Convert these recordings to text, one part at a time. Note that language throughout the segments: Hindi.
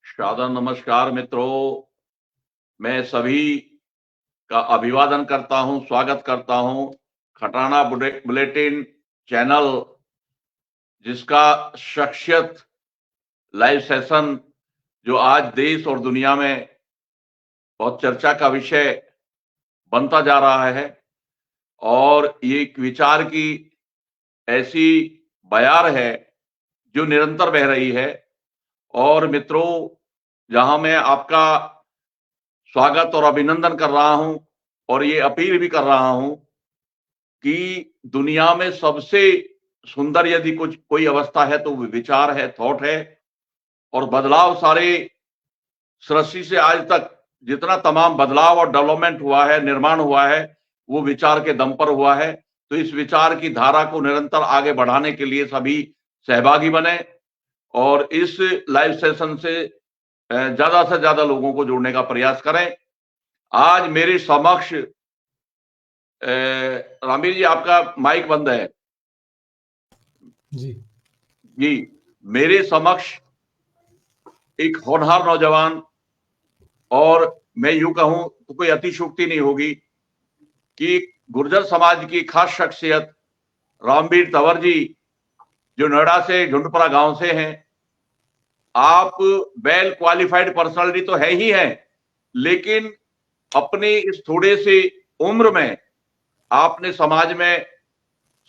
सादर नमस्कार मित्रों, मैं सभी का अभिवादन करता हूं, स्वागत करता हूं खटाना बुलेटिन चैनल, जिसका शख्सियत लाइव सेशन जो आज देश और दुनिया में बहुत चर्चा का विषय बनता जा रहा है और ये एक विचार की ऐसी बयार है जो निरंतर बह रही है। और मित्रों, जहां मैं आपका स्वागत और अभिनंदन कर रहा हूं और ये अपील भी कर रहा हूं कि दुनिया में सबसे सुंदर यदि कुछ कोई अवस्था है तो विचार है, थॉट है। और बदलाव सारे सृष्टि से आज तक जितना तमाम बदलाव और डेवलपमेंट हुआ है, निर्माण हुआ है, वो विचार के दम पर हुआ है। तो इस विचार की धारा को निरंतर आगे बढ़ाने के लिए सभी सहभागी बने और इस लाइव सेशन से ज्यादा से ज्यादा लोगों को जोड़ने का प्रयास करें। आज मेरे समक्ष रामीर जी, आपका माइक बंद है जी जी। मेरे समक्ष एक होनहार नौजवान, और मैं यूं कहूं तो कोई अतिशयोक्ति नहीं होगी कि गुर्जर समाज की खास शख्सियत रामवीर तंवर जी, जो नोएडा से झुंडपुरा गांव से हैं। आप वेल क्वालिफाइड पर्सनालिटी तो है ही है, लेकिन अपनी इस थोड़े से उम्र में आपने समाज में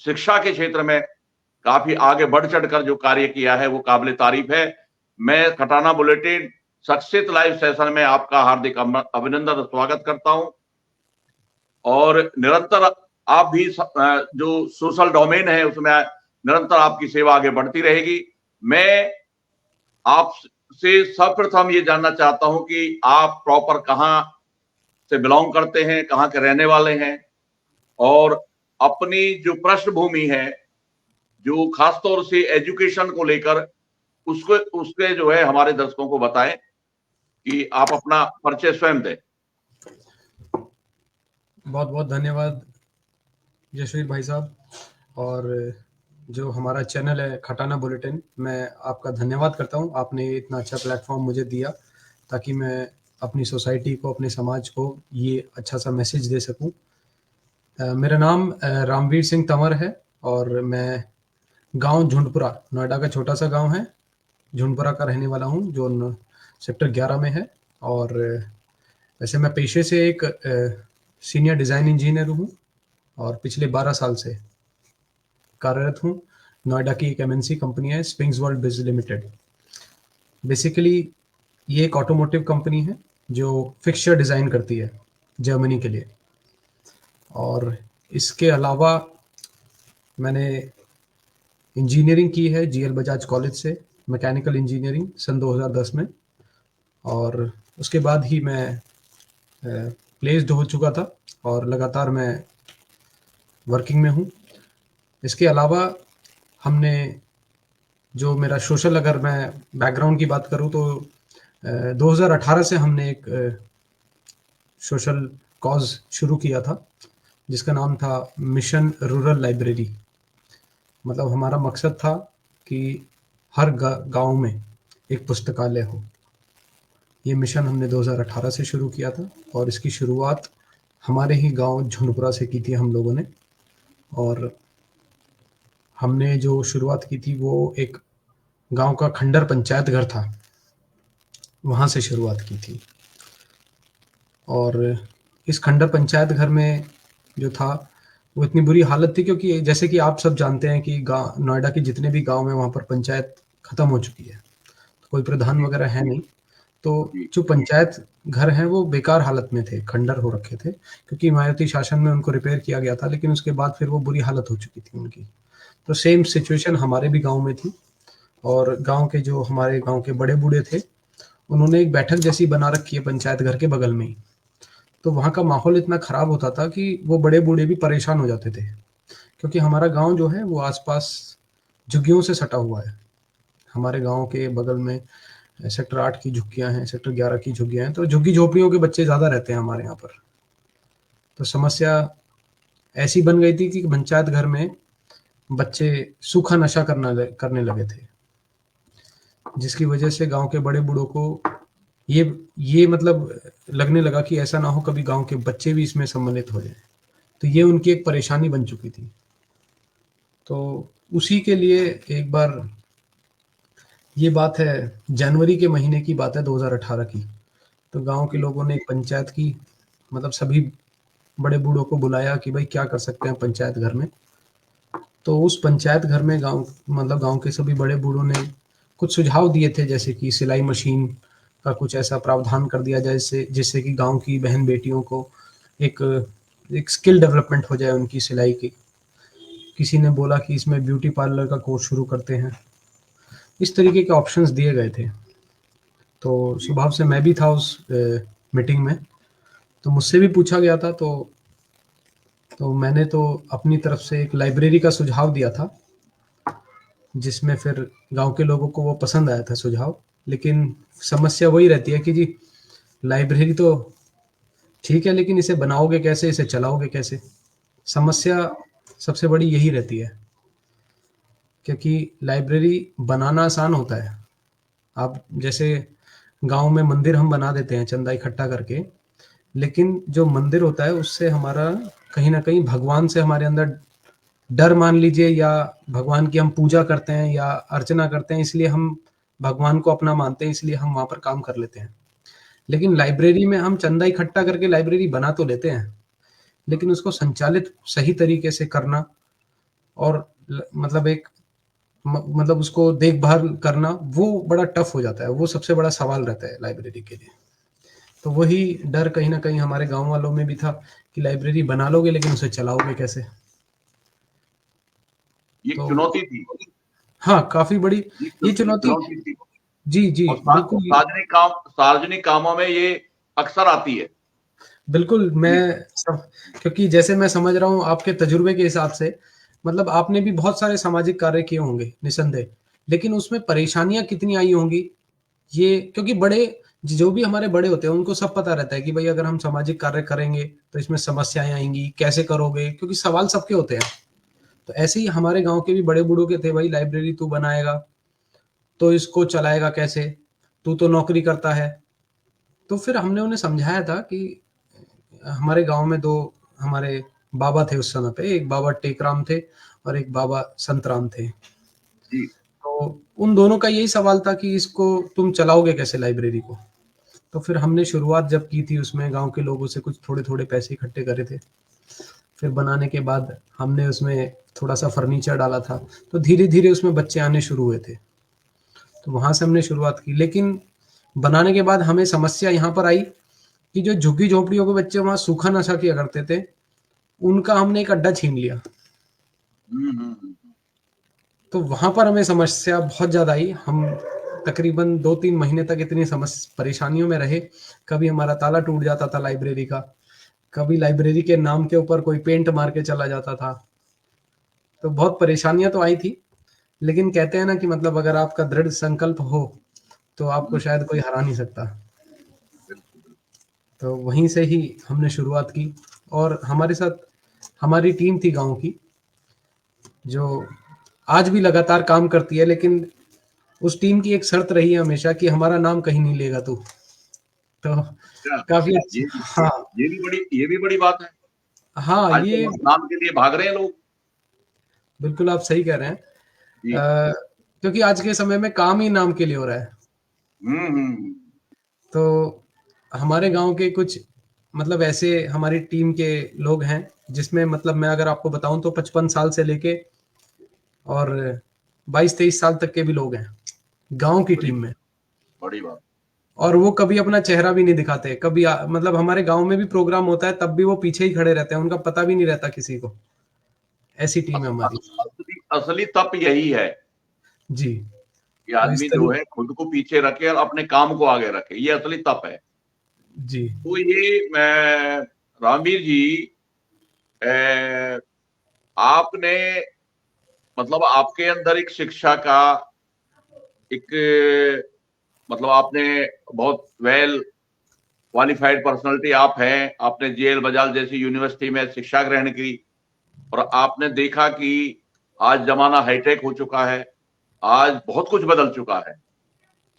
शिक्षा के क्षेत्र में काफी आगे बढ़ चढ़कर जो कार्य किया है वो काबिल तारीफ है। मैं खटाना बुलेटिन शख्सियत लाइव सेशन में आपका हार्दिक अभिनंदन और स्वागत करता हूं। और निरंतर आप भी जो सोशल डोमेन है उसमें निरंतर आपकी सेवा आगे बढ़ती रहेगी। मैं आपसे सर्वप्रथम ये जानना चाहता हूं कि आप प्रॉपर कहां से बिलोंग करते हैं, कहां के रहने वाले हैं, और अपनी जो पृष्ठभूमि है, जो खासतौर से एजुकेशन को लेकर उसके जो है हमारे दर्शकों को बताएं कि आप अपना परिचय स्वयं दें। बहुत बहुत धन्यवाद जसवीर भाई साहब। और जो हमारा चैनल है खटाना बुलेटिन, मैं आपका धन्यवाद करता हूं। आपने इतना अच्छा प्लेटफॉर्म मुझे दिया ताकि मैं अपनी सोसाइटी को, अपने समाज को ये अच्छा सा मैसेज दे सकूं। मेरा नाम रामवीर सिंह तंवर है और मैं गांव झुंडपुरा, नोएडा का छोटा सा गांव है, झुंडपुरा का रहने वाला हूं, जो सेक्टर 11 में है। और वैसे मैं पेशे से एक सीनियर डिज़ाइन इंजीनियर हूँ और पिछले 12 साल से कार्यरत हूँ। नोएडा की एक एमएनसी कंपनी है, स्विंग्स वर्ल्ड बिज लिमिटेड। बेसिकली ये एक ऑटोमोटिव कंपनी है जो फिक्सचर डिज़ाइन करती है जर्मनी के लिए। और इसके अलावा मैंने इंजीनियरिंग की है जीएल बजाज कॉलेज से, मैकेनिकल इंजीनियरिंग सन 2010 में। और उसके बाद ही मैं प्लेस्ड हो चुका था और लगातार मैं वर्किंग में हूँ। इसके अलावा हमने जो मेरा सोशल, अगर मैं बैकग्राउंड की बात करूँ तो 2018 से हमने एक सोशल कॉज शुरू किया था जिसका नाम था मिशन रूरल लाइब्रेरी। मतलब हमारा मकसद था कि हर गांव में एक पुस्तकालय हो। ये मिशन हमने 2018 से शुरू किया था और इसकी शुरुआत हमारे ही गांव झुंडपुरा से की थी हम लोगों ने। और हमने जो शुरुआत की थी वो एक गांव का खंडर पंचायत घर था, वहाँ से शुरुआत की थी। और इस खंडर पंचायत घर में जो था वो इतनी बुरी हालत थी, क्योंकि जैसे कि आप सब जानते हैं कि नोएडा के जितने भी गांव हैं वहाँ पर पंचायत खत्म हो चुकी है, तो कोई प्रधान वगैरह है नहीं। तो जो पंचायत घर हैं वो बेकार हालत में थे, खंडर हो रखे थे, क्योंकि इमारती शासन में उनको रिपेयर किया गया था, लेकिन उसके बाद फिर वो बुरी हालत हो चुकी थी उनकी। तो सेम सिचुएशन हमारे भी गांव में थी। और गांव के जो हमारे गांव के बड़े बूढ़े थे, उन्होंने एक बैठक जैसी बना रखी है पंचायत घर के बगल में ही। तो वहाँ का माहौल इतना खराब होता था कि वो बड़े बूढ़े भी परेशान हो जाते थे, क्योंकि हमारा गांव जो है वो आसपास झुग्गियों से सटा हुआ है। हमारे गांव के बगल में सेक्टर 8 की झुग्गियां हैं, सेक्टर 11 की झुग्गियां हैं, तो झुग्गी झोपड़ियों के बच्चे ज़्यादा रहते हैं हमारे यहाँ पर। तो समस्या ऐसी बन गई थी कि पंचायत घर में बच्चे सूखा नशा करने लगे थे। जिसकी वजह से गांव के बड़े बूढ़ों को ये मतलब लगने लगा कि ऐसा ना हो कभी गांव के बच्चे भी इसमें सम्मिलित हो जाएं। तो ये उनकी एक परेशानी बन चुकी थी। तो उसी के लिए एक बार, ये बात है जनवरी के महीने की बात है 2018 की, तो गांव के जी लोगों ने एक पंचायत की, मतलब सभी बड़े बूढ़ों को बुलाया कि भाई क्या कर सकते हैं पंचायत घर में। तो उस पंचायत घर में गांव के सभी बड़े बूढ़ों ने कुछ सुझाव दिए थे, जैसे कि सिलाई मशीन का कुछ ऐसा प्रावधान कर दिया जाए जिससे जिससे कि गांव की बहन बेटियों को एक एक स्किल डेवलपमेंट हो जाए उनकी सिलाई की। किसी ने बोला कि इसमें ब्यूटी पार्लर का कोर्स शुरू करते हैं। इस तरीके के ऑप्शंस दिए गए थे। तो जी स्वभाव से मैं भी था उस मीटिंग में, तो मुझसे भी पूछा गया था। तो मैंने तो अपनी तरफ से एक लाइब्रेरी का सुझाव दिया था, जिसमें फिर गांव के लोगों को वो पसंद आया था सुझाव। लेकिन समस्या वही रहती है कि जी लाइब्रेरी तो ठीक है, लेकिन इसे बनाओगे कैसे, इसे चलाओगे कैसे? समस्या सबसे बड़ी यही रहती है, क्योंकि लाइब्रेरी बनाना आसान होता है। आप जैसे गांव में मंदिर हम बना देते हैं चंदा इकट्ठा करके, लेकिन जो मंदिर होता है उससे हमारा कहीं ना कहीं भगवान से हमारे अंदर डर मान लीजिए, या भगवान की हम पूजा करते हैं या अर्चना करते हैं, इसलिए हम भगवान को अपना मानते हैं, इसलिए हम वहां पर काम कर लेते हैं। लेकिन लाइब्रेरी में हम चंदा इकट्ठा करके लाइब्रेरी बना तो लेते हैं, लेकिन उसको संचालित सही तरीके से करना और मतलब मतलब उसको देखभाल करना, वो बड़ा टफ हो जाता है। वो सबसे बड़ा सवाल रहता है लाइब्रेरी के लिए। तो वही डर कहीं ना कहीं हमारे गांव वालों में भी था कि लाइब्रेरी बना लोगे लेकिन उसे चलाओगे कैसे? ये एक तो चुनौती थी। हाँ, काफी बड़ी ये ये एक चुनौती। चुनौती थी। जी, जी, और बिल्कुल। सार्वजनिक कामों में ये अक्सर आती है। बिल्कुल, ये मैं सब, क्योंकि जैसे मैं समझ रहा हूँ आपके तजुर्बे के हिसाब से, मतलब आपने भी बहुत सारे सामाजिक कार्य किए होंगे निसंदेह, लेकिन उसमें परेशानियाँ कितनी आई होंगी, ये क्योंकि बड़े जो भी हमारे बड़े होते हैं उनको सब पता रहता है कि भाई अगर हम सामाजिक कार्य करेंगे तो इसमें समस्याएं आएंगी, कैसे करोगे, क्योंकि सवाल सबके होते हैं। तो ऐसे ही हमारे गांव के भी बड़े बूढ़ों के थे, भाई लाइब्रेरी तू बनाएगा तो इसको चलाएगा कैसे, तू तो नौकरी करता है। तो फिर हमने उन्हें समझाया था कि हमारे गांव में दो हमारे बाबा थे उस समय पे, एक बाबा टेकराम थे और एक बाबा संतराम थे। जी तो उन दोनों का यही सवाल था कि इसको तुम चलाओगे कैसे लाइब्रेरी को। तो फिर हमने शुरुआत जब की थी उसमें गांव के लोगों से कुछ थोड़े थोड़े पैसे इकट्ठे करे थे। फिर बनाने के बाद हमने उसमें थोड़ा सा फर्नीचर डाला था, तो धीरे धीरे उसमें बच्चे आने शुरू हुए थे। तो वहां से हमने शुरुआत की, लेकिन बनाने के बाद हमें समस्या यहाँ पर आई कि जो झुग्गी झोपड़ियों के बच्चे वहां सूखा नशा किया करते थे, उनका हमने एक अड्डा छीन लिया। हम्म। तो वहां पर हमें समस्या बहुत ज्यादा आई। हम तकरीबन 2-3 महीने तक इतनी समस्या परेशानियों में रहे। कभी हमारा ताला टूट जाता था लाइब्रेरी का, कभी लाइब्रेरी के नाम के ऊपर कोई पेंट मार के चला जाता था। तो बहुत परेशानियां तो आई थी, लेकिन कहते हैं ना कि मतलब अगर आपका दृढ़ संकल्प हो तो आपको हम्म, शायद कोई हरा नहीं सकता। बिल्कुल बिल्कुल। तो वहीं से ही हमने शुरुआत की, और हमारे साथ हमारी टीम थी गांव की, जो आज भी लगातार काम करती है। लेकिन उस टीम की एक शर्त रही है हमेशा कि हमारा नाम कहीं नहीं लेगा तू। तो अच्छा, काफी ये अच्छा। ये हाँ, ये भी बड़ी बात है। हाँ, आज तो ये नाम के लिए भाग रहे हैं लोग। बिल्कुल आप सही कह रहे हैं। जी क्योंकि आज के समय में काम ही नाम के लिए हो रहा है। हम्म। तो हमारे गांव के कुछ मतलब ऐसे हमारी टीम के लोग हैं, जिसमें मतलब मैं अगर आपको बताऊं तो 55 साल से लेके और 22-23 साल तक के भी लोग हैं गांव की बड़ी टीम में। बड़ी बात। और वो कभी अपना चेहरा भी नहीं दिखाते, कभी मतलब हमारे गांव में भी प्रोग्राम होता है तब भी वो पीछे ही खड़े रहते हैं, उनका पता भी नहीं रहता किसी को। ऐसी टीम है हमारी। असली तप यही है जी। कि तो इस आदमी जो है तरीके। खुद को पीछे रखे और अपने काम को आगे रखे, ये असली तप है। जी। तो ये मैं रामवीर जी, आपने मतलब आपके अंदर एक शिक्षा का एक मतलब आपने बहुत वेल क्वालिफाइड पर्सनालिटी आप हैं। आपने जेएल बजाज जैसी यूनिवर्सिटी में शिक्षा ग्रहण की और आपने देखा कि आज जमाना हाईटेक हो चुका है, आज बहुत कुछ बदल चुका है।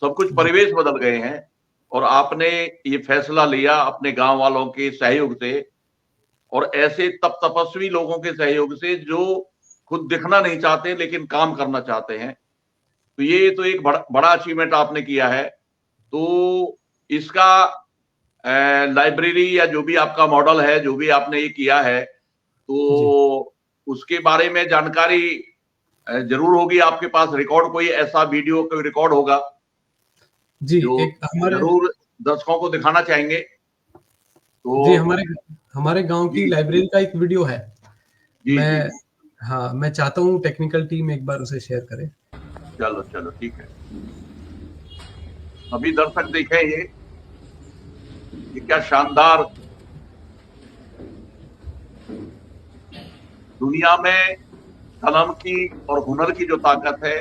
सब कुछ परिवेश बदल गए हैं। और आपने ये फैसला लिया अपने गांव वालों के सहयोग से और ऐसे तप तपस्वी लोगों के सहयोग से जो खुद दिखना नहीं चाहते लेकिन काम करना चाहते हैं। तो ये तो एक बड़ा अचीवमेंट आपने किया है। तो इसका लाइब्रेरी या जो भी आपका मॉडल है, जो भी आपने ये किया है, तो उसके बारे में जानकारी जरूर होगी आपके पास। रिकॉर्ड कोई ऐसा वीडियो कोई रिकॉर्ड होगा जी, जो एक हमारे जरूर दर्शकों को दिखाना चाहेंगे। तो जी हमारे गांव की जी लाइब्रेरी का एक वीडियो है। जी मैं जी हाँ, मैं चाहता हूँ टेक्निकल टीम एक बार उसे शेयर करे। चलो चलो ठीक है। अभी दर्शक देखें ये क्या शानदार दुनिया में कलम की और हुनर की जो ताकत है।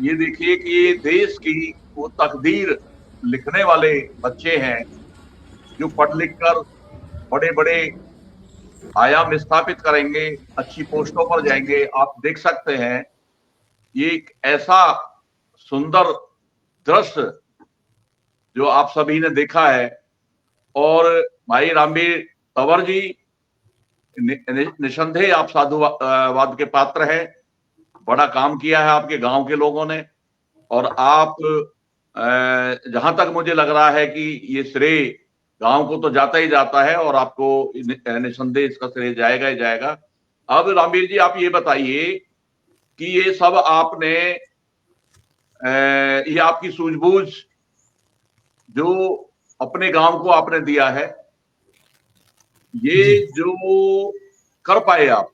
ये देखिए कि ये देश की वो तकदीर लिखने वाले बच्चे हैं जो पढ़ लिख कर बड़े बड़े आयाम स्थापित करेंगे, अच्छी पोस्टों पर जाएंगे। आप देख सकते हैं ये एक ऐसा सुंदर दृश्य जो आप सभी ने देखा है। और भाई रामवीर तंवर जी, निसंदेह आप साधुवाद के पात्र हैं। बड़ा काम किया है आपके गांव के लोगों ने। और आप जहां तक मुझे लग रहा है कि ये श्रेय गांव को तो जाता ही जाता है और आपको निसंदेह इसका श्रेय जाएगा ही जाएगा। अब रामवीर जी आप ये बताइए कि ये सब आपने ये आपकी सूझबूझ जो अपने गांव को आपने दिया है, ये जो कर पाए आप,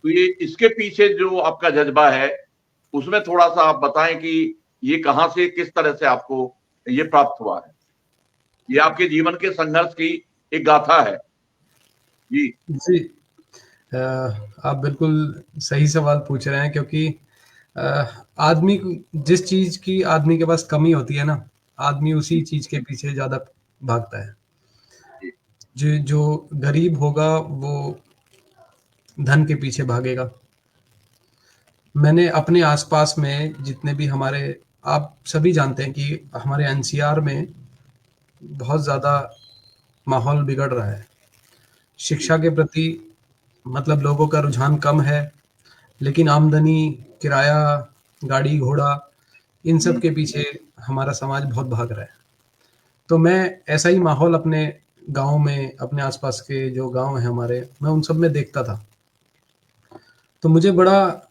तो ये इसके पीछे जो आपका जज्बा है उसमें थोड़ा सा आप बताएं कि ये कहां से किस तरह से आपको ये प्राप्त हुआ है। ये आपके जीवन के संघर्ष की एक गाथा है। जी जी, आप बिल्कुल सही सवाल पूछ रहे हैं, क्योंकि आदमी जिस चीज की आदमी के पास कमी होती है ना, आदमी उसी चीज के पीछे ज्यादा भागता है। जो गरीब होगा वो धन के पीछे भागेगा। मैंने अपने आसपास में जितने भी हमारे, आप सभी जानते हैं कि हमारे एनसीआर में बहुत ज्यादा माहौल बिगड़ रहा है। शिक्षा के प्रति मतलब लोगों का रुझान कम है, लेकिन आमदनी, किराया, गाड़ी घोड़ा, इन सब के पीछे हमारा समाज बहुत भाग रहा है। तो मैं ऐसा ही माहौल अपने गांव में, अपने आसपास के जो गांव हैं हमारे, मैं उन सब में देखता था। तो मुझे बड़ा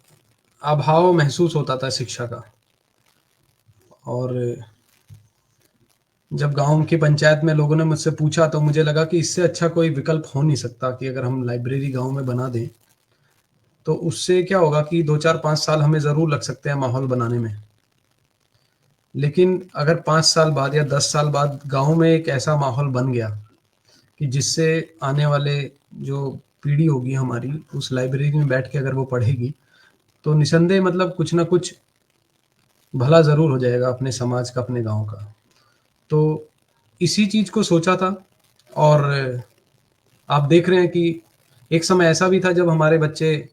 अभाव महसूस होता था शिक्षा का। और जब गांव की पंचायत में लोगों ने मुझसे पूछा तो मुझे लगा कि इससे अच्छा कोई विकल्प हो नहीं सकता कि अगर हम लाइब्रेरी गांव में बना दें तो उससे क्या होगा कि 2 4 5 साल हमें जरूर लग सकते हैं माहौल बनाने में। लेकिन अगर 5 साल बाद या 10 साल बाद गांव में एक ऐसा माहौल बन गया कि जिससे आने वाले जो पीढ़ी होगी हमारी, उस लाइब्रेरी में बैठ के अगर वो पढ़ेगी, तो निसंदेह मतलब कुछ ना कुछ भला जरूर हो जाएगा अपने समाज का, अपने गांव का। तो इसी चीज को सोचा था। और आप देख रहे हैं कि एक समय ऐसा भी था जब हमारे बच्चे,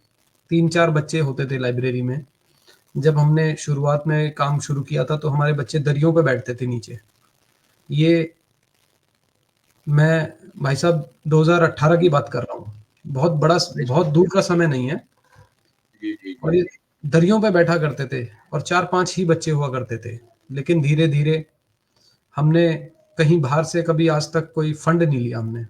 3 4 बच्चे होते थे लाइब्रेरी में। जब हमने शुरुआत में काम शुरू किया था तो हमारे बच्चे दरियों पे बैठते थे नीचे। ये मैं भाई साहब 2018 की बात कर रहा हूँ, बहुत दूर का समय नहीं है। जी जी और ये दरियों पे बैठा करते थे और 4 5 ही बच्चे हुआ करते थे। लेकिन धीरे धीरे हमने कहीं बाहर से कभी आज तक कोई फंड नहीं लिया हमने।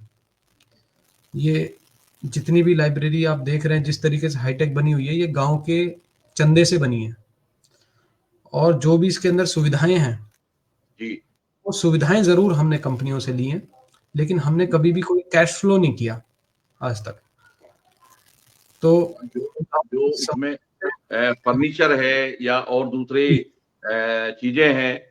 ये जितनी भी लाइब्रेरी आप देख रहे हैं जिस तरीके से हाईटेक बनी हुई है, ये गांव के चंदे से बनी है। और जो भी इसके अंदर सुविधाएं हैं, जी। वो सुविधाएं जरूर हमने कंपनियों से ली हैं, लेकिन हमने कभी भी कोई कैश फ्लो नहीं किया आज तक। तो जो इसमें फर्नीचर है या और दूसरे चीजें हैं,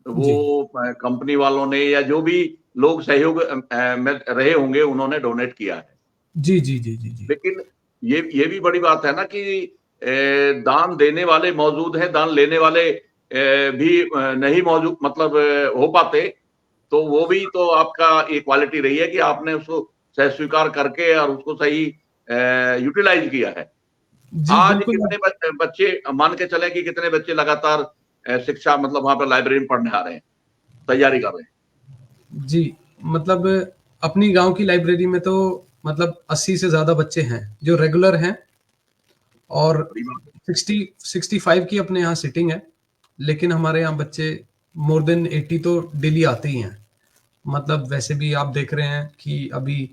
वो कंपनी वालों ने या जो भी लोग सहयोग में रहे होंगे उन्होंने डोनेट किया है। जी जी जी जी जी। लेकिन ये भी बड़ी बात है ना कि दान देने वाले मौजूद हैं, दान लेने वाले भी नहीं मौजूद, मतलब हो पाते। तो वो भी तो आपका ये क्वालिटी रही है कि आपने उसको सह स्वीकार करके और उसको सही यूटिलाइज किया है। जी आज बिल्कुल। कितने बच्चे मान के चले कि कितने बच्चे लगातार शिक्षा मतलब वहां पर लाइब्रेरी में पढ़ने आ रहे हैं, तैयारी कर रहे हैं? जी, मतलब अपनी गांव की लाइब्रेरी में तो मतलब 80 से ज्यादा बच्चे हैं जो रेगुलर हैं, और बड़ी बात है। 65 की अपने यहाँ सिटिंग है। लेकिन हमारे यहाँ बच्चे मोर देन 80 तो डेली आते ही हैं। मतलब वैसे भी आप देख रहे हैं कि अभी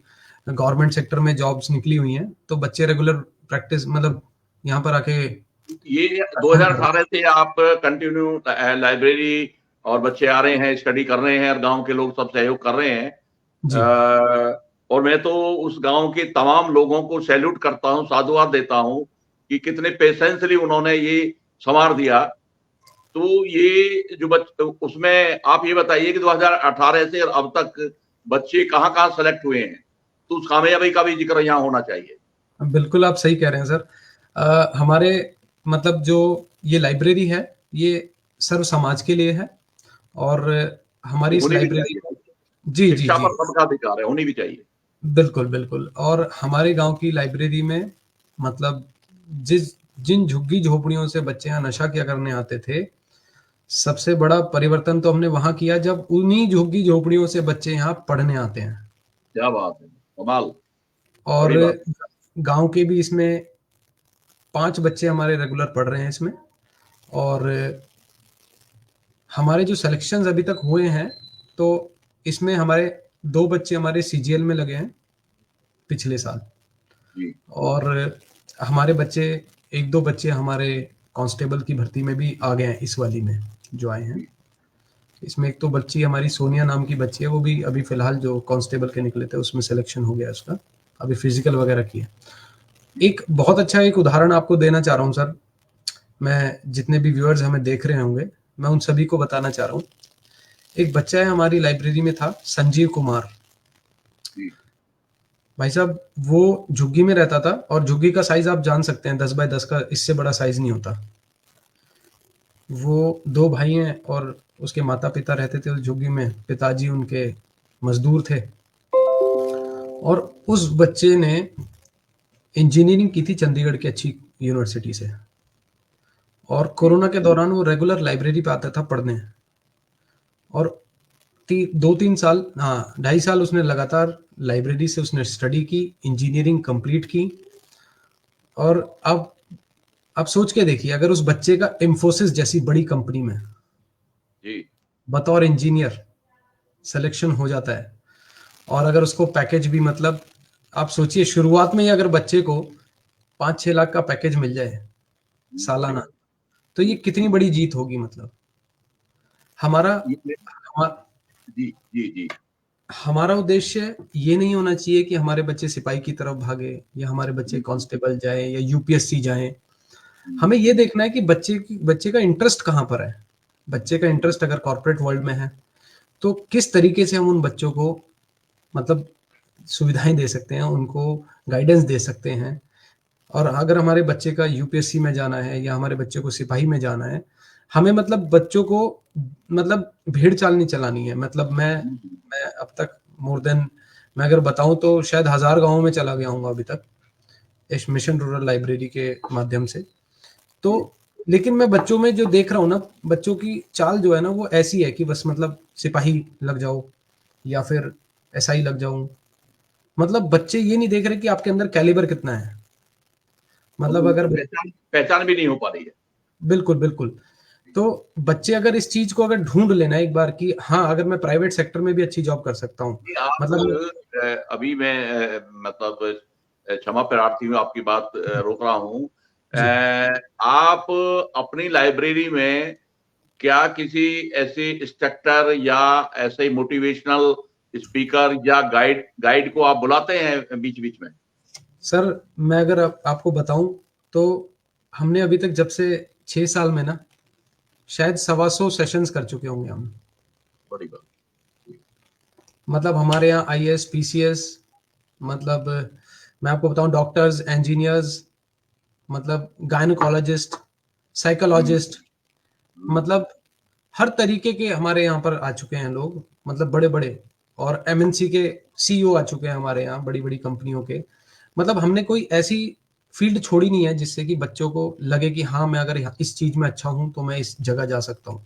गवर्नमेंट सेक्टर में जॉब्स निकली हुई हैं, तो बच्चे रेगुलर प्रैक्टिस मतलब यहाँ पर आके ये अटेंड कर रहे 2018 से आप कंटिन्यू लाइब्रेरी और बच्चे आ रहे हैं, स्टडी कर रहे हैं और गांव के लोग सब सहयोग कर रहे हैं। हैं। जी और मैं तो उस गांव के तमाम लोगों को सैल्यूट करता हूं, साधुवाद देता हूं कि कितने पेशेंसली उन्होंने ये संवार दिया। तो ये जो उसमें आप ये बताइए कि 2018 से अब तक बच्चे कहाँ कहाँ सेलेक्ट हुए हैं, तो उस कामयाबी का भी जिक्र यहाँ होना चाहिए। बिल्कुल, आप सही कह रहे हैं सर। हमारे मतलब जो ये लाइब्रेरी है, ये सर्व समाज के लिए है। और हमारी ये इस होनी भी लाइब्रेरी चाहिए। में जी जी शिक्षा जी पर सबका अधिकार है, होनी भी चाहिए। बिल्कुल बिल्कुल। और हमारे गांव की लाइब्रेरी में मतलब जिस जिन झुग्गी झोपड़ियों से बच्चे यहाँ नशा किया करने आते थे, सबसे बड़ा परिवर्तन तो हमने वहां किया जब उन्हीं झुग्गी झोपड़ियों से बच्चे यहाँ पढ़ने आते हैं। क्या बात है, कमाल, और बड़ी बात। गांव के भी इसमें 5 बच्चे हमारे रेगुलर पढ़ रहे हैं इसमें। और हमारे जो सिलेक्शंस अभी तक हुए हैं, तो इसमें हमारे 2 बच्चे हमारे सीजीएल में लगे हैं पिछले साल। जी और हमारे बच्चे 1-2 बच्चे हमारे कांस्टेबल की भर्ती में भी आ गए हैं, इस वाली में जो आए हैं। जी। इसमें एक तो बच्ची हमारी सोनिया नाम की बच्ची है, वो भी अभी फिलहाल जो कांस्टेबल के निकले थे उसमें सिलेक्शन हो गया उसका। अभी फिजिकल वगैरह किया। एक बहुत अच्छा एक उदाहरण आपको देना चाह रहा हूँ सर। मैं जितने भी व्यूअर्स हमें देख रहे होंगे, मैं उन सभी को बताना चाह रहा हूँ। एक बच्चा है हमारी लाइब्रेरी में था, संजीव कुमार। जी भाई साहब वो झुग्गी में रहता था, और झुग्गी का साइज आप जान सकते हैं, 10 बाय 10 का, इससे बड़ा साइज नहीं होता। वो 2 भाई हैं और उसके माता पिता रहते थे उस झुग्गी में। पिताजी उनके मजदूर थे। और उस बच्चे ने इंजीनियरिंग की थी चंडीगढ़ की अच्छी यूनिवर्सिटी से। और जी कोरोना के दौरान वो रेगुलर लाइब्रेरी पे आता था पढ़ने। और 2-3 साल, हाँ 2.5 साल उसने लगातार लाइब्रेरी से उसने स्टडी की, इंजीनियरिंग कंप्लीट की। और अब सोच के देखिए, अगर उस बच्चे का इंफोसिस जैसी बड़ी कंपनी में जी। बतौर इंजीनियर सिलेक्शन हो जाता है, और अगर उसको पैकेज भी मतलब आप सोचिए, शुरुआत में ही अगर बच्चे को 5-6 लाख का पैकेज मिल जाए बड़ी सालाना, बात। तो ये जी कितनी बड़ी जीत होगी। मतलब हमारा ये- हमा- जी जी जी। हमारा उद्देश्य ये नहीं होना चाहिए कि हमारे बच्चे सिपाही की तरफ भागे, या हमारे बच्चे कांस्टेबल जाए या यूपीएससी जाए। हमें ये देखना है कि बच्चे का इंटरेस्ट कहाँ पर है। बच्चे का इंटरेस्ट अगर कॉर्पोरेट वर्ल्ड में है, तो किस तरीके से हम उन बच्चों को मतलब सुविधाएं दे सकते हैं, उनको गाइडेंस दे सकते हैं। और अगर हमारे बच्चे का यूपीएससी में जाना है या हमारे बच्चे को सिपाही में जाना है, हमें मतलब बच्चों को मतलब भेड़ चाल नहीं चलानी है। मतलब मैं अब तक मोर देन, मैं अगर बताऊं तो शायद 1000 गांवों में चला गया हूँ अभी तक इस मिशन रूरल लाइब्रेरी के माध्यम से। तो जी लेकिन मैं बच्चों में जो देख रहा हूँ ना, बच्चों की चाल जो है ना, वो ऐसी है कि बस मतलब सिपाही लग जाओ या फिर एसआई लग जाऊं। मतलब बच्चे ये नहीं देख रहे कि आपके अंदर कैलिबर कितना है। और मतलब उनको अगर पहचान पहचान भी नहीं हो पा रही है। बिल्कुल बिल्कुल। तो बच्चे अगर इस चीज को अगर ढूंढ लेना एक बार कि हाँ, अगर मैं प्राइवेट सेक्टर में भी अच्छी जॉब कर सकता हूँ। कि आप मतलब अभी मैं मतलब क्षमा प्रार्थी हूँ, आपकी बात रोक रहा हूँ। जी आप अपनी लाइब्रेरी में क्या किसी ऐसे इंस्ट्रक्टर या ऐसे मोटिवेशनल स्पीकर या गाइड गाइड को आप बुलाते हैं बीच बीच में? सर, मैं अगर आपको बताऊं तो हमने अभी तक जब से 6 साल में ना शायद 125 सेशंस कर चुके होंगे हम। बड़ी बात। मतलब हमारे यहाँ आईएएस पीसीएस, मतलब मैं आपको बताऊं, डॉक्टर्स, इंजीनियर्स, मतलब गायनोकोलॉजिस्ट, हम्म, साइकोलॉजिस्ट, हम्म, मतलब हर तरीके के हमारे यहाँ पर आ चुके हैं लोग। मतलब बड़े बड़े और एमएनसी के सीईओ आ चुके हैं हमारे यहाँ, बड़ी बड़ी कंपनियों के। मतलब हमने कोई ऐसी फील्ड छोड़ी नहीं है जिससे कि बच्चों को लगे कि हाँ, मैं अगर इस चीज में अच्छा हूं तो मैं इस जगह जा सकता हूँ।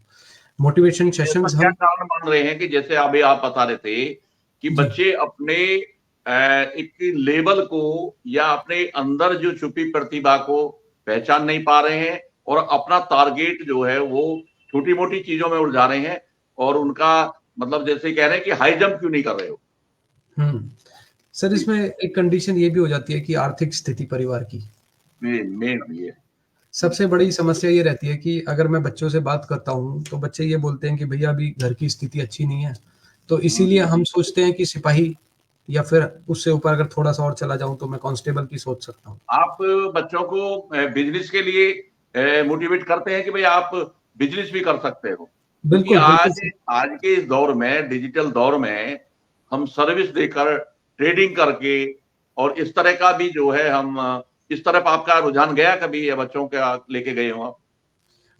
मोटिवेशन ऐसा सेशंस क्या हम कारण मान रहे हैं कि जैसे अभी आप बता रहे थे कि जी बच्चे अपने एक लेवल को या अपने अंदर जो छुपी प्रतिभा को पहचान नहीं पा रहे हैं और अपना टारगेट जो है वो छोटी मोटी चीजों में उलझा रहे हैं, और उनका मतलब जैसे कह रहे हैं कि हाई जंप क्यों नहीं कर रहे हो। हम्म सर, जी, इसमें एक कंडीशन ये भी हो जाती है कि आर्थिक स्थिति परिवार की मेन मेन ये। सबसे बड़ी समस्या ये रहती है कि अगर मैं बच्चों से बात करता हूँ तो बच्चे ये बोलते हैं कि भैया अभी घर की स्थिति अच्छी नहीं है, तो इसीलिए हम्म, हम सोचते हैं कि सिपाही या फिर उससे ऊपर अगर थोड़ा सा और चला जाऊं तो मैं कांस्टेबल की सोच सकता हूँ। आप बच्चों को बिजनेस के लिए मोटिवेट करते हैं कि भाई आप बिजनेस भी कर सकते हो, क्योंकि बिल्कुल बिल्कुल आज सर। आज के इस दौर में, डिजिटल दौर में, हम सर्विस देकर, ट्रेडिंग करके, और इस तरह का भी जो है हम इस तरफ आपका रुझान गया कभी, या बच्चों के लेके गए हो आप?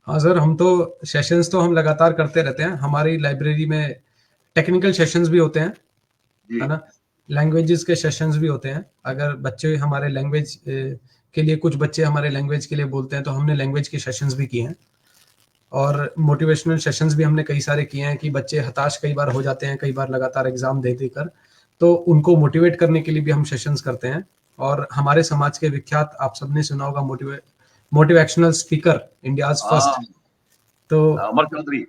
हाँ सर, हम तो सेशंस तो हम लगातार करते रहते हैं। हमारी लाइब्रेरी में टेक्निकल सेशंस भी होते हैं, जी। है ना? लैंग्वेजेस के सेशंस भी होते हैं। अगर बच्चे हमारे लैंग्वेज के लिए, कुछ बच्चे हमारे लैंग्वेज के लिए बोलते हैं तो हमने लैंग्वेज के सेशंस भी किए हैं। और मोटिवेशनल सेशंस भी हमने कई सारे किए हैं कि बच्चे हताश कई बार हो जाते हैं, कई बार लगातार एग्जाम दे देकर, तो उनको मोटिवेट करने के लिए भी हम सेशंस करते हैं। और हमारे समाज के विख्यात, आप सबने सुना होगा, मोटिवेशनल स्पीकर, इंडियाज हाँ, फर्स्ट, तो अमर चौधरी।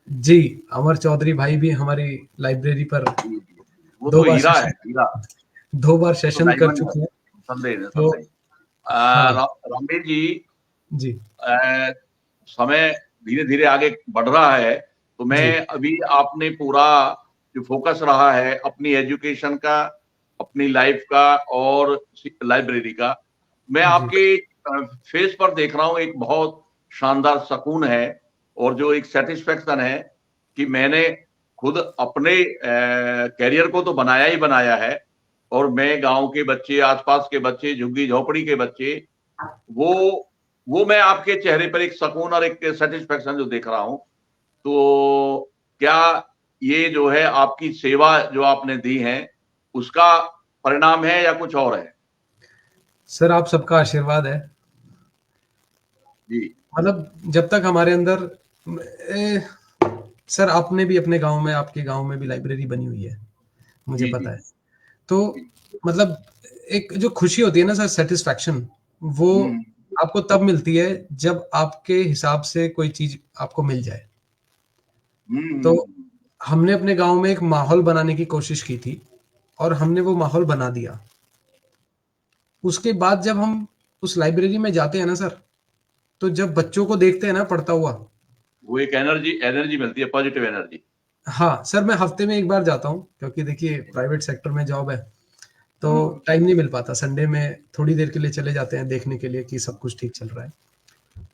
जी, अमर चौधरी भाई भी हमारी लाइब्रेरी पर जी, जी, वो दो तो बार हीरा है, सेशन हीरा। दो बार वो तो सेशन कर डायमंड है, चुके हैं। संदेह है, तो संदेह। हाँ रामवीर जी, जी समय धीरे धीरे आगे बढ़ रहा है, तो जी मैं अभी, आपने पूरा जो फोकस रहा है अपनी एजुकेशन का, अपनी लाइफ का और लाइब्रेरी का, मैं जी आपके फेस पर देख रहा हूँ एक बहुत शानदार सुकून है, और जो एक सेटिस्फेक्शन है कि मैंने खुद अपने कैरियर को तो बनाया ही बनाया है, और मैं गांव के बच्चे, आसपास के बच्चे, झुग्गी झोपड़ी के बच्चे, वो वो मैं आपके चेहरे पर एक सुकून और एक सेटिस्फेक्शन जो देख रहा हूं। तो क्या ये जो है आपकी सेवा जो आपने दी है, उसका परिणाम है या कुछ और है? सर, आप सबका आशीर्वाद है। जी। मतलब जब तक हमारे अंदर ए, सर, आपने भी अपने गांव में, आपके गांव में भी लाइब्रेरी बनी हुई है, मुझे जी। जी। पता है। तो जी। मतलब एक जो खुशी होती है ना सर, सेटिस्फैक्शन, वो हम्म। आपको तब मिलती है जब आपके हिसाब से कोई चीज आपको मिल जाए। तो हम्म। हमने अपने गांव में एक माहौल बनाने की कोशिश की थी और हमने वो माहौल बना दिया। उसके बाद जब हम उस लाइब्रेरी में जाते हैं ना सर, तो जब बच्चों को देखते हैं ना पढ़ता हुआ, वो एक एनर्जी एनर्जी मिलती है, पॉजिटिव एनर्जी। हाँ सर, मैं हफ्ते में एक बार जाता हूँ क्योंकि देखिए प्राइवेट सेक्टर में जॉब है, तो हम्म। टाइम नहीं मिल पाता। संडे में थोड़ी देर के लिए चले जाते हैं देखने के लिए कि सब कुछ ठीक चल रहा है।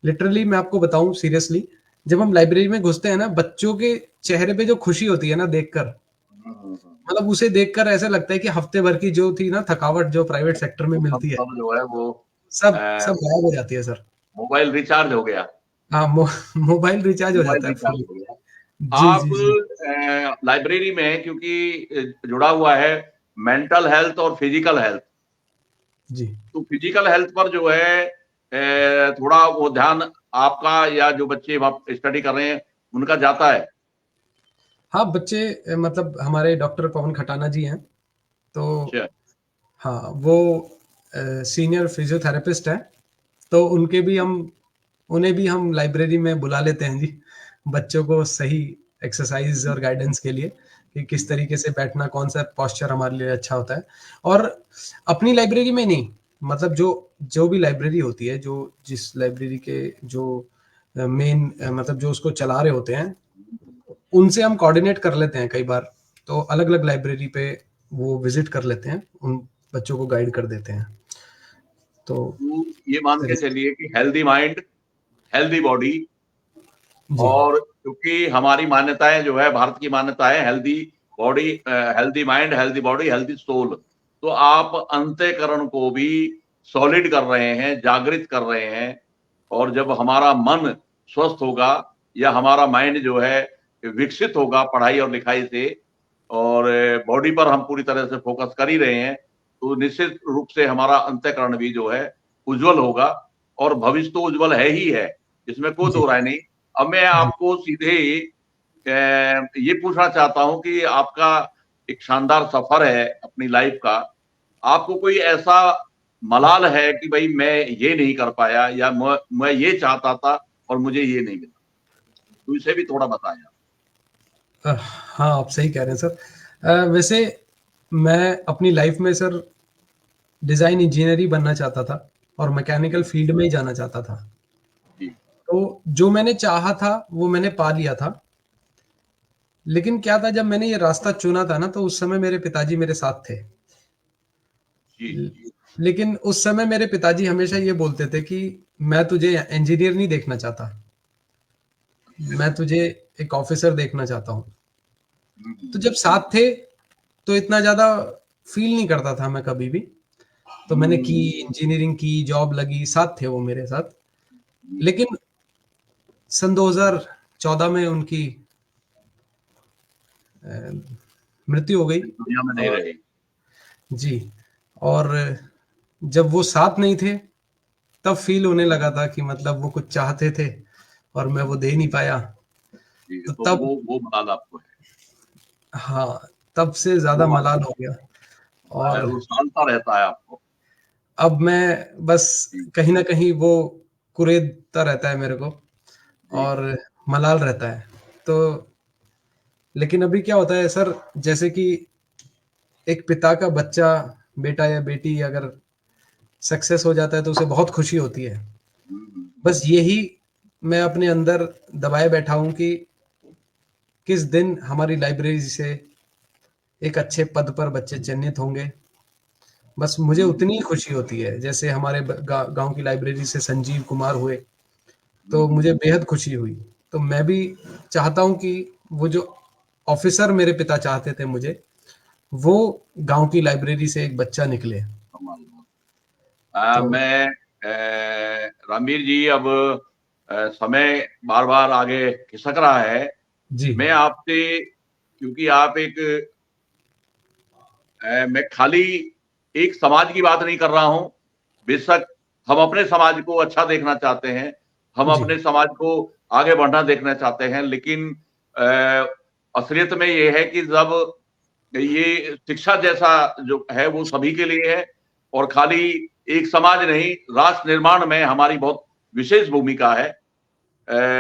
लिटरली मैं आपको बताऊं सीरियसली, जब हम लाइब्रेरी में घुसते हैं ना, बच्चों के चेहरे पे जो खुशी होती है ना देखकर, मतलब उसे देखकर ऐसा लगता है कि हफ्ते भर की जो थी ना थकावट जो प्राइवेट सेक्टर में वो मिलती है, सब जो है वो सब सब गायब हो जाती है सर। मोबाइल रिचार्ज हो गया। हाँ, मोबाइल रिचार्ज हो मोबाइल जाता है रिचार्ज फुली। हो गया। जी आप जी जी लाइब्रेरी में, क्योंकि जुड़ा हुआ है मेंटल हेल्थ और फिजिकल हेल्थ, जी। तो फिजिकल हेल्थ पर जो है थोड़ा वो ध्यान आपका, या जो बच्चे वहां स्टडी कर रहे हैं उनका जाता है? हाँ, बच्चे मतलब हमारे डॉक्टर पवन खटाना जी हैं, तो अच्छा। हाँ, वो सीनियर फिजियोथेरेपिस्ट हैं, तो उन्हें भी हम लाइब्रेरी में बुला लेते हैं जी, बच्चों को सही एक्सरसाइज और गाइडेंस के लिए कि किस तरीके से बैठना, कौन सा पोस्चर हमारे लिए अच्छा होता है। और अपनी लाइब्रेरी में नहीं, मतलब जो जो भी लाइब्रेरी होती है, जो जिस लाइब्रेरी के जो मेन मतलब जो उसको चला रहे होते हैं, उनसे हम कोऑर्डिनेट कर लेते हैं कई बार, तो अलग अलग लाइब्रेरी पे वो विजिट कर लेते हैं, उन बच्चों को गाइड कर देते हैं। तो तो ये मान सर के चलिए कि हेल्दी माइंड, हेल्दी बॉडी, जी और क्योंकि हमारी मान्यताएं जो है, भारत की मान्यताएं, healthy body, healthy mind, healthy body, healthy soul, तो आप अंतःकरण को भी सॉलिड कर रहे हैं, जागृत कर रहे हैं। और जब हमारा मन स्वस्थ होगा, या हमारा माइंड जो है विकसित होगा पढ़ाई और लिखाई से, और बॉडी पर हम पूरी तरह से फोकस कर ही रहे हैं, तो निश्चित रूप से हमारा अंतःकरण भी जो है उज्जवल होगा, और भविष्य तो उज्जवल है ही है, इसमें कोई जी दो राय नहीं। अब मैं आपको सीधे ये पूछना चाहता हूं कि आपका एक शानदार सफर है अपनी लाइफ का, आपको कोई ऐसा मलाल है कि भाई मैं ये नहीं कर पाया, या मैं ये चाहता था और मुझे ये नहीं मिला, तो इसे भी थोड़ा बताएं आप। हाँ, आप सही कह रहे हैं सर। वैसे मैं अपनी लाइफ में सर डिज़ाइन इंजीनियर ही बनना चाहता था और मैकेनिकल फील्ड में ही जाना चाहता था। जी तो जो मैंने चाहा था वो मैंने पा लिया था। लेकिन क्या था, जब मैंने ये रास्ता चुना था ना, तो उस समय मेरे पिताजी मेरे साथ थे। जी ल जी लेकिन उस समय मेरे पिताजी हमेशा ये बोलते थे कि मैं तुझे इंजीनियर नहीं देखना चाहता, मैं तुझे एक ऑफिसर देखना चाहता हूँ। हम्म, तो जब साथ थे तो इतना ज़्यादा फ़ील नहीं करता था मैं कभी भी। तो मैंने की, हम्म, इंजीनियरिंग की, जॉब लगी, साथ थे वो मेरे साथ। हम्म, लेकिन सन 2014 में उनकी अ, मृत्यु हो गई। इस दुनिया में नहीं और रहे। जी, और जब वो साथ नहीं थे, तब फ़ील होने लगा था कि मतलब वो कुछ चाहते थे और मैं वो दे नहीं पाया। जी, तो तो तब, वो मलाल आपको है, हाँ, तब से ज़्यादा वो मलाल आपको हो गया। और वो सालता रहता है आपको। अब मैं बस जी कहीं न कहीं वो कुरेदता रहता है मेरे को जी और मलाल रहता है। तो लेकिन अभी क्या होता है सर, जैसे कि एक पिता का बच्चा, बेटा या बेटी अगर सक्सेस हो जाता है तो उसे बहुत खुशी होती है। हम्म, बस यही मैं अपने अंदर दबाए बैठा हूँ कि किस दिन हमारी लाइब्रेरी से एक अच्छे पद पर बच्चे चयनित होंगे। बस मुझे उतनी ही खुशी होती है, जैसे हमारे गांव की लाइब्रेरी से संजीव कुमार हुए, तो मुझे बेहद खुशी हुई। तो मैं भी चाहता हूँ कि वो जो ऑफिसर मेरे पिता चाहते थे मुझे, वो गांव की लाइब्रेरी से एक बच्चा निकले। कमाल बात। तो मैं रामवीर जी, अब समय बार बार आगे खिसक रहा है। जी मैं आपसे, क्योंकि आप एक मैं खाली एक समाज की बात नहीं कर रहा हूं, बेशक हम अपने समाज को अच्छा देखना चाहते हैं, हम जी अपने समाज को आगे बढ़ना देखना चाहते हैं, लेकिन असलियत में ये है कि जब ये शिक्षा जैसा जो है वो सभी के लिए है, और खाली एक समाज नहीं, राष्ट्र निर्माण में हमारी बहुत विशेष भूमिका है।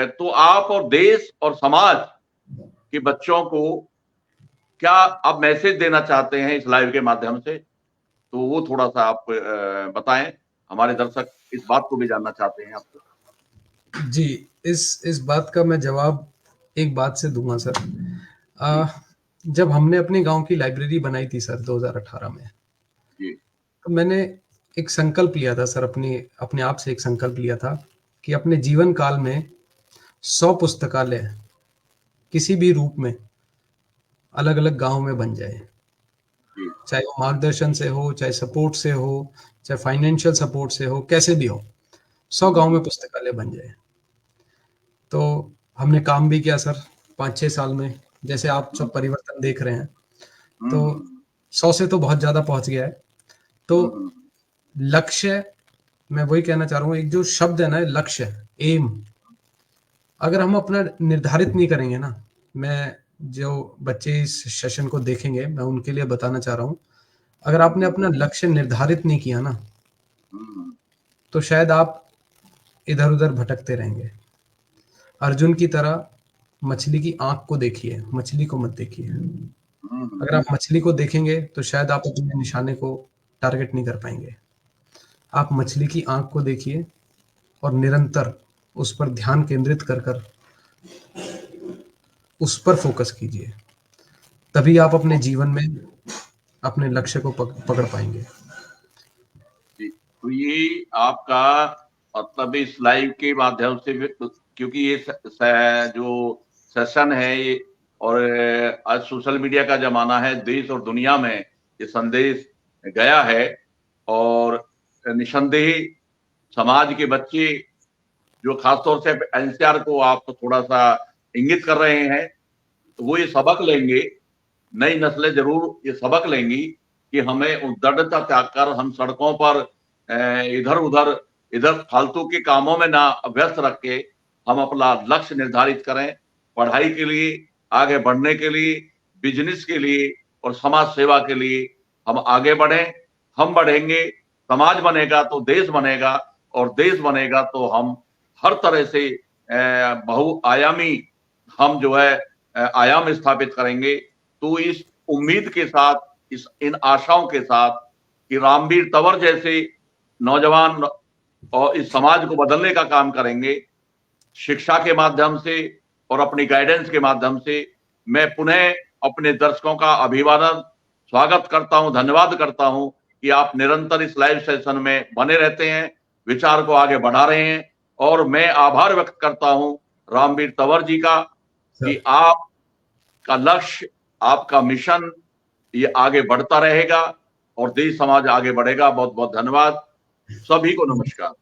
तो आप और देश और समाज के बच्चों को क्या आप मैसेज देना चाहते हैं इस लाइव के माध्यम से, तो वो थोड़ा सा आप बताएं, हमारे दर्शक इस बात को भी जानना चाहते हैं आपसे। जी, इस बात का मैं जवाब एक बात से दूंगा सर। जी जब हमने अपने गांव की लाइब्रेरी बनाई थी सर 2018 में, जी तो मैंने एक संकल्प लिया था सर, अपने अपने आप से एक संकल्प लिया था कि अपने जीवन काल में 100 पुस्तकालय किसी भी रूप में अलग अलग गांव में बन जाए, जी चाहे वो मार्गदर्शन से हो, चाहे सपोर्ट से हो, चाहे फाइनेंशियल सपोर्ट से हो, कैसे भी हो, 100 गांव में हम्म, पुस्तकालय बन जाए। तो हमने काम भी किया सर 5-6 साल में, जैसे आप सब हम्म, परिवर्तन देख रहे हैं। तो हम्म, 100 से तो बहुत ज़्यादा पहुंच गया है। तो हम्म, लक्ष्य, मैं वही कहना चाह रहा हूँ, एक जो शब्द है ना, लक्ष्य, एम, अगर हम अपना निर्धारित नहीं करेंगे ना, मैं जो बच्चे इस सेशन को देखेंगे मैं उनके लिए बताना चाह रहा हूँ, अगर आपने हम्म, अपना लक्ष्य निर्धारित नहीं किया ना, हम्म, तो शायद आप इधर उधर भटकते रहेंगे। अर्जुन की तरह मछली की आंख को देखिए, मछली को मत देखिए। हम्म, अगर आप मछली को देखेंगे तो शायद आप अपने निशाने को टारगेट नहीं कर पाएंगे। आप मछली की आंख को देखिए और निरंतर उस पर ध्यान केंद्रित कर कर उस पर फोकस कीजिए, तभी आप अपने जीवन में अपने लक्ष्य को पकड़ पाएंगे। जी। तो ये आपका मतलब इस लाइव के माध्यम से क्योंकि ये जो सेशन है ये, और आज सोशल मीडिया का जमाना है, देश और दुनिया में ये संदेश गया है, और निसंदेह समाज के बच्चे, जो खासतौर से एनसीआर को आप थोड़ा सा इंगित कर रहे हैं, तो वो ये सबक लेंगे, नई नस्लें जरूर ये सबक लेंगी कि हमें उस दृढ़ता त्याग कर हम सड़कों पर इधर फालतू के कामों में ना व्यस्त रख के हम अपना लक्ष्य निर्धारित करें, पढ़ाई के लिए, आगे बढ़ने के लिए, बिजनेस के लिए और समाज सेवा के लिए हम आगे बढ़ें। हम बढ़ेंगे, समाज बनेगा तो देश बनेगा, और देश बनेगा तो हम हर तरह से बहुआयामी हम जो है आयाम स्थापित करेंगे। तो इस उम्मीद के साथ, इन आशाओं के साथ कि रामवीर तंवर जैसे नौजवान और इस समाज को बदलने का काम करेंगे, शिक्षा के माध्यम से और अपनी गाइडेंस के माध्यम से, मैं पुनः अपने दर्शकों का अभिवादन, स्वागत करता हूं, धन्यवाद करता हूं कि आप निरंतर इस लाइव सेशन में बने रहते हैं, विचार को आगे बढ़ा रहे हैं। और मैं आभार व्यक्त करता हूं रामवीर तंवर जी का कि आपका लक्ष्य, आपका मिशन ये आगे बढ़ता रहेगा और देश समाज आगे बढ़ेगा। बहुत बहुत धन्यवाद, सभी को नमस्कार।